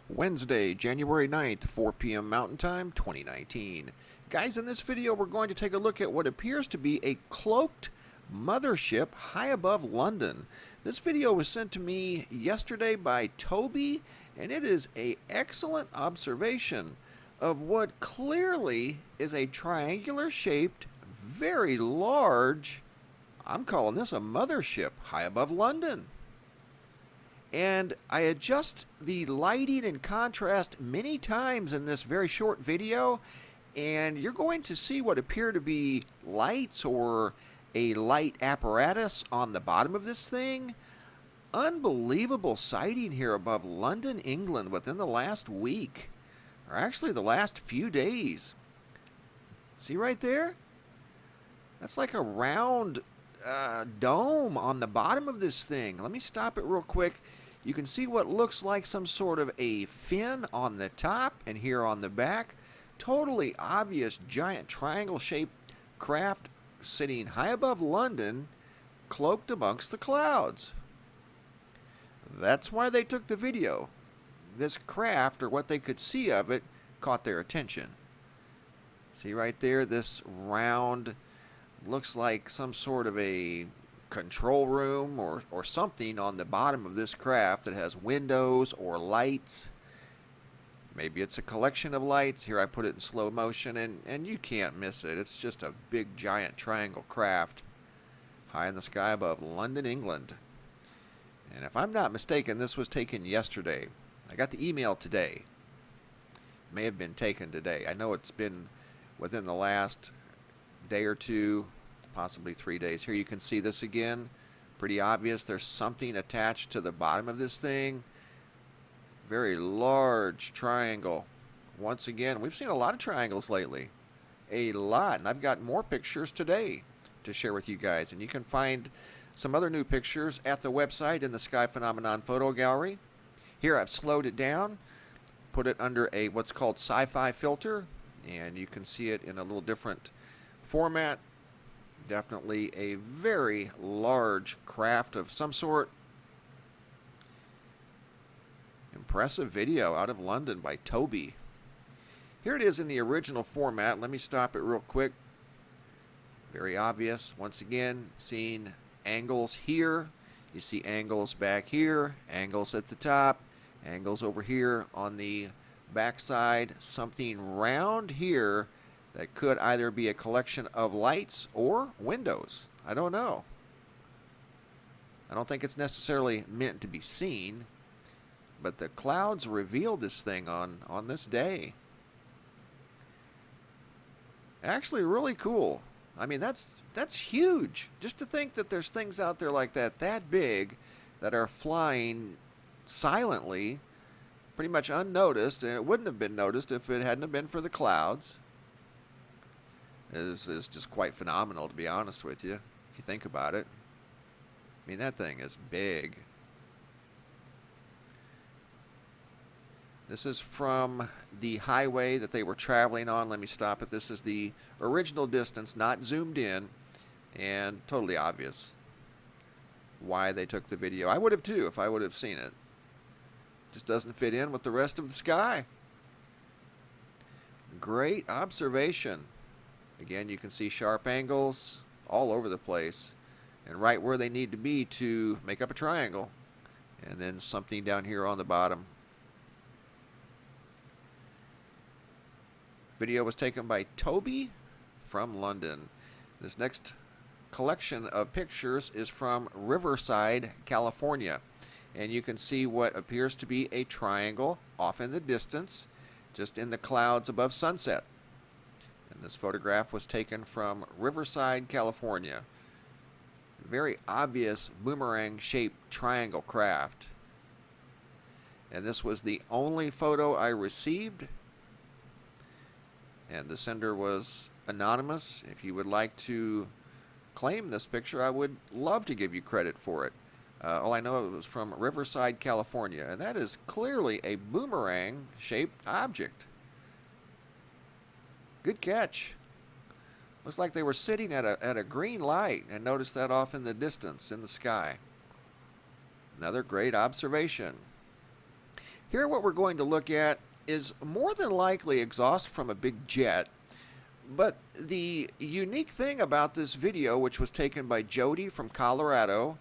Wednesday, January 9th, 4 p.m. Mountain Time, 2019. Guys, in this video we're going to take a look at what appears to be a cloaked mothership high above London. This video was sent to me yesterday by Toby, and it is an excellent observation of what clearly is a triangular shaped, very large, I'm calling this a mothership high above London. And I adjust the lighting and contrast many times in this very short video, and you're going to see what appear to be lights or a light apparatus on the bottom of this thing. Unbelievable sighting here above London, England within the last week, or actually the last few days. See right there? That's like a round dome on the bottom of this thing. Let me stop it real quick. You can see what looks like some sort of a fin on the top and here on the back. Totally obvious giant triangle shaped craft sitting high above London, cloaked amongst the clouds. That's why they took the video. This craft, or what they could see of it, caught their attention. See right there, this round looks like some sort of a control room or something on the bottom of this craft that has windows or lights. Maybe it's a collection of lights. Here I put it in slow motion, and you can't miss it. It's just a big giant triangle craft high in the sky above London, England. And if I'm not mistaken, this was taken yesterday. I got the email today. It may have been taken today. I know it's been within the last day or two, possibly 3 days. Here you can see this again. Pretty obvious. There's something attached to the bottom of this thing. Very large triangle. Once again, we've seen a lot of triangles lately. A lot. And I've got more pictures today to share with you guys. And you can find some other new pictures at the website in the Sky Phenomenon Photo Gallery. Here I've slowed it down, put it under a what's called sci-fi filter, and you can see it in a little different format. Definitely a very large craft of some sort. Impressive video out of London by Toby. Here it is in the original format. Let me stop it real quick. Very obvious. Once again, seeing angles here. You see angles back here, angles at the top, angles over here on the back side. Something round here that could either be a collection of lights or windows. I don't know. I don't think it's necessarily meant to be seen, but the clouds revealed this thing on this day. Actually really cool. I mean, that's huge. Just to think that there's things out there like that big, that are flying silently, pretty much unnoticed, and it wouldn't have been noticed if it hadn't have been for the clouds. Is just quite phenomenal, to be honest with you, if you think about it. I mean, that thing is big. This is from the highway that they were traveling on. Let me stop it. This is the original distance, not zoomed in, and totally obvious why they took the video. I would have too if I would have seen it. Just doesn't fit in with the rest of the sky. Great observation. Again, you can see sharp angles all over the place, and right where they need to be to make up a triangle. And then something down here on the bottom. Video was taken by Toby from London. This next collection of pictures is from Riverside, California. And you can see what appears to be a triangle off in the distance, just in the clouds above sunset. And this photograph was taken from Riverside, California. Very obvious boomerang-shaped triangle craft. And this was the only photo I received. And the sender was anonymous. If you would like to claim this picture, I would love to give you credit for it. All I know, it was from Riverside, California. And that is clearly a boomerang-shaped object. Good catch. Looks like they were sitting at a green light and noticed that off in the distance in the sky. Another great observation. Here what we're going to look at is more than likely exhaust from a big jet. But the unique thing about this video, which was taken by Jodi from Colorado,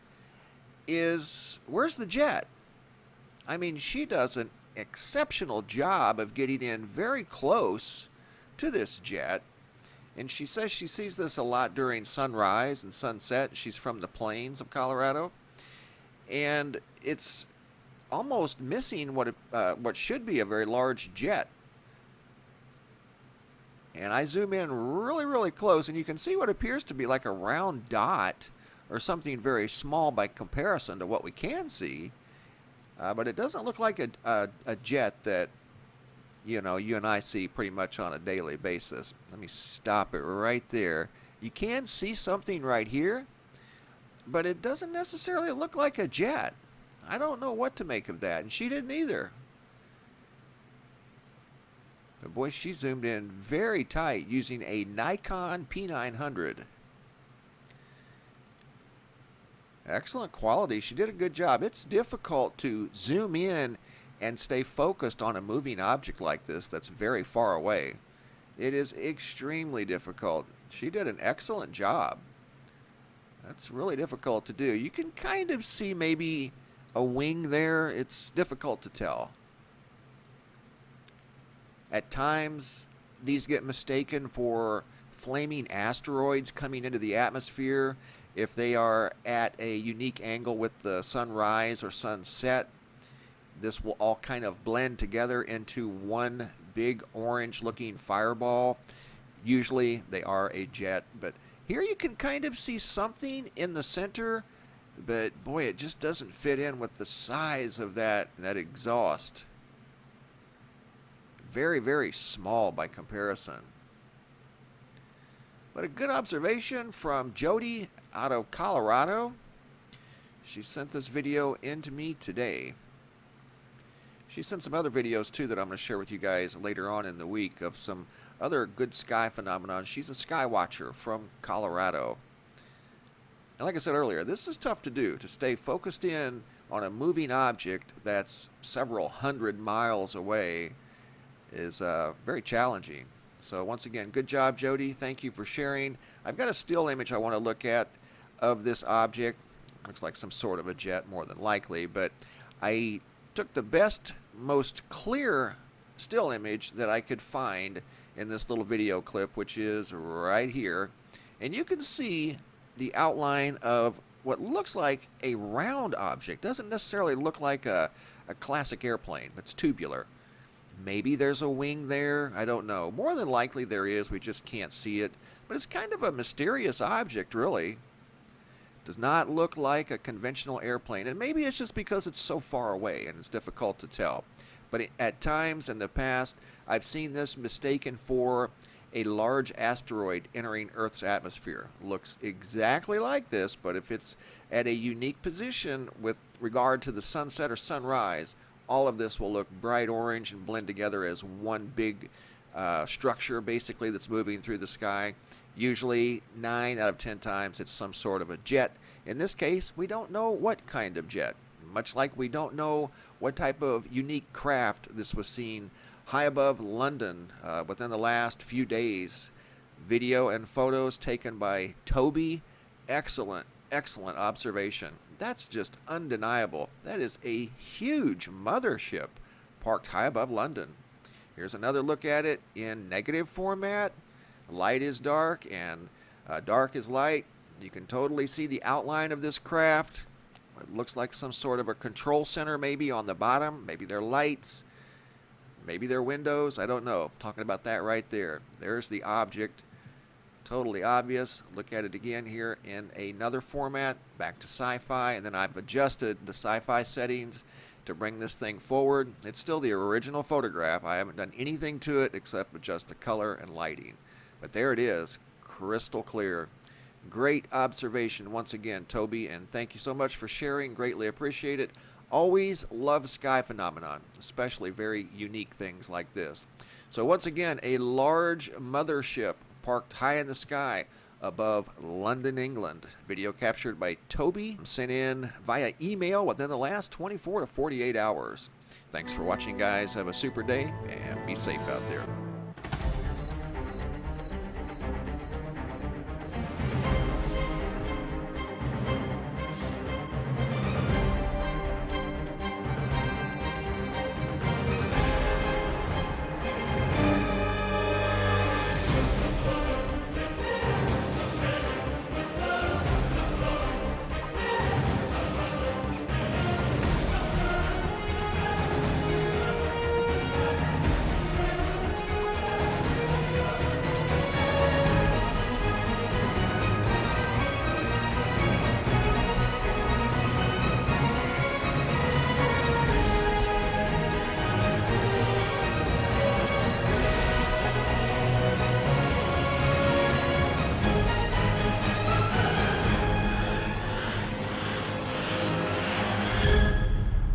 is where's the jet? I mean, she does an exceptional job of getting in very close to this jet. And she says she sees this a lot during sunrise and sunset. She's from the plains of Colorado. And it's almost missing what should be a very large jet. And I zoom in really, really close, and you can see what appears to be like a round dot or something very small by comparison to what we can see. But it doesn't look like a jet that, you know, you and I see pretty much on a daily basis. Let me stop it right there. You can see something right here, but it doesn't necessarily look like a jet. I don't know what to make of that, and she didn't either. But boy, she zoomed in very tight using a Nikon P900. Excellent quality. She did a good job. It's difficult to zoom in and stay focused on a moving object like this that's very far away. It is extremely difficult. She did an excellent job. That's really difficult to do. You can kind of see maybe a wing there. It's difficult to tell. At times, these get mistaken for flaming asteroids coming into the atmosphere if they are at a unique angle with the sunrise or sunset. This will all kind of blend together into one big orange-looking fireball. Usually, they are a jet, but here you can kind of see something in the center, but boy, it just doesn't fit in with the size of that exhaust. Very, very small by comparison. But a good observation from Jodi out of Colorado. She sent this video in to me today. She sent some other videos too that I'm going to share with you guys later on in the week of some other good sky phenomenon. She's a sky watcher from Colorado. And like I said earlier, this is tough to do, to stay focused in on a moving object that's several hundred miles away is very challenging. So once again, good job, Jodi. Thank you for sharing. I've got a still image I want to look at of this object. Looks like some sort of a jet, more than likely, but I took the best, most clear still image that I could find in this little video clip, which is right here. And you can see the outline of what looks like a round object. Doesn't necessarily look like a classic airplane. It's tubular. Maybe there's a wing there. I don't know. More than likely there is. We just can't see it. But it's kind of a mysterious object, really. Does not look like a conventional airplane. And maybe it's just because it's so far away and it's difficult to tell. But at times in the past, I've seen this mistaken for a large asteroid entering Earth's atmosphere. Looks exactly like this, but if it's at a unique position with regard to the sunset or sunrise, all of this will look bright orange and blend together as one big structure, basically, that's moving through the sky. Usually 9 out of 10 times it's some sort of a jet. In this case, we don't know what kind of jet. Much like we don't know what type of unique craft this was seen high above London within the last few days. Video and photos taken by Toby. Excellent, excellent observation. That's just undeniable. That is a huge mothership parked high above London. Here's another look at it in negative format. Light is dark and dark is light. You can totally see the outline of this craft. It looks like some sort of a control center maybe on the bottom. Maybe they're lights. Maybe they're windows. I don't know. I'm talking about that right there. There's the object. Totally obvious. Look at it again here in another format. Back to sci-fi. And then I've adjusted the sci-fi settings to bring this thing forward. It's still the original photograph. I haven't done anything to it except adjust the color and lighting. But there it is. Crystal clear. Great observation once again, Toby, and thank you so much for sharing. Greatly appreciate it. Always love sky phenomenon, especially very unique things like this. So once again, a large mothership parked high in the sky above London, England. Video captured by Toby, sent in via email within the last 24 to 48 hours. Thanks for watching, guys. Have a super day and be safe out there.